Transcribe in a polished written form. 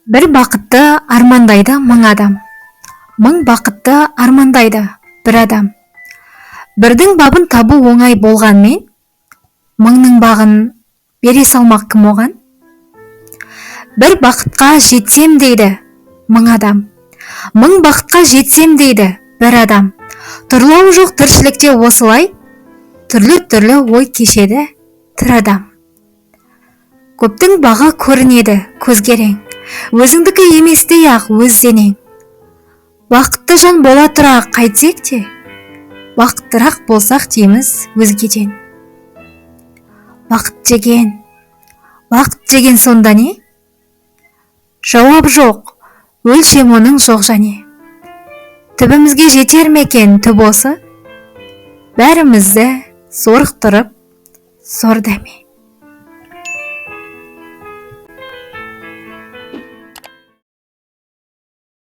Бір бақытты армандайды мың адам. Мың бақытты армандайды бір адам. Бірдің бабын табу оңай болғанмен, мыңның бағын бере салмақ кім оған? Бір бақытқа жетсем дейді мың адам. Мың бақытқа жетсем дейді бір адам. Тұрлау жоқ тіршілікте осылай, түрлі ой кешеді тір адам. Көптің бағы көрінеді көзгерең, өзіңдікі еместей ақ өзденең. Бақытты жан бола тұра қайтсек те, бақыттырақ болсақ дейміз өзгеден. Бақыт деген сонда не? Жауап жоқ, өлшем оның жоқ және. Түбімізге жетер мекен түп осы? Бәрімізді зорықтырып зор дәме.